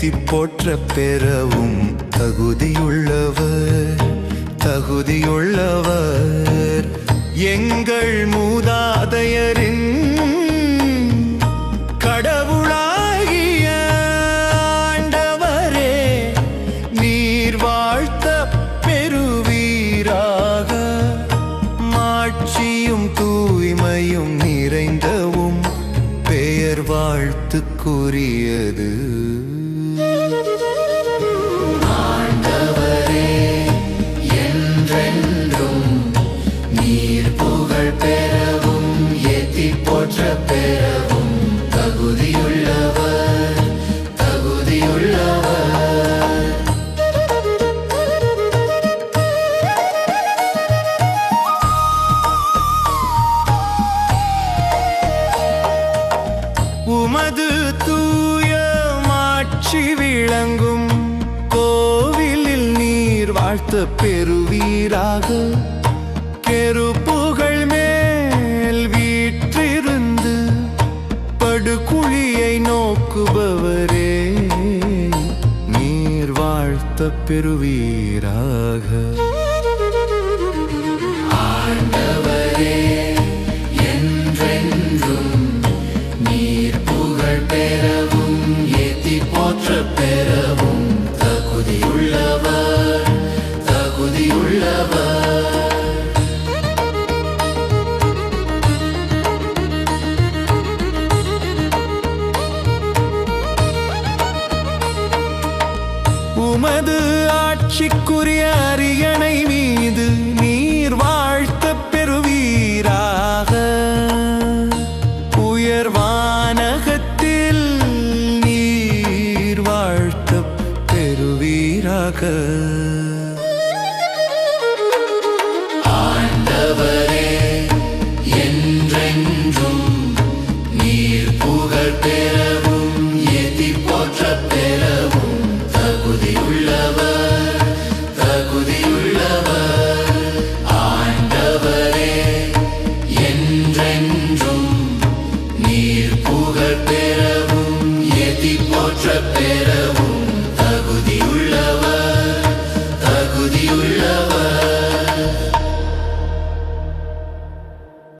ஏத்தி போற்ற பெறவும் தகுதியுள்ளவர் எங்கள் மூதாதையரின் கடவுளாகிய ஆண்டவரே, நீர் வாழ்த்த பெறுவீராக. மாட்சியும் தூய்மையும் நிறைந்தவும் பெயர் வாழ்த்துக்குரியது. ஆண்டவரே, என்றென்றும் நீர் புகழ் பெறவும் ஏத்தி போற்ற பெறவும் தகுதியுள்ளவர். உமது தூய மாட்சி விளங்கும் கோவிலில் நீர் வாழ்த்த பெறுவீராக. கெருபுகள் மேல் வீற்றிருந்து படுகுழியை நோக்குபவரே, நீர் வாழ்த்த பெறுவீராக. ஆண்டவரே, என்றென்றும் நீர் புகழ் பெறவும் ஏத்தி போற்ற பெறவும் தகுதியுள்ளவர். உமது ஆட்சிக்குரிய அரியணை மீது நீர் வாழ்த்த பெறுவீராக. உயர்வானகத்தில் நீர் வாழ்த்த பெறுவீராக. ஆண்டவரே, என்றென்றும் நீர் புகழ் பெறவும் ஏத்தி போற்ற பெறவும் தகுதியுள்ளவர். ஆண்டவரே, என்றென்றும் நீர் புகழ் பெறவும் ஏத்தி போற்ற பெறவும் தகுதியுள்ளவர்.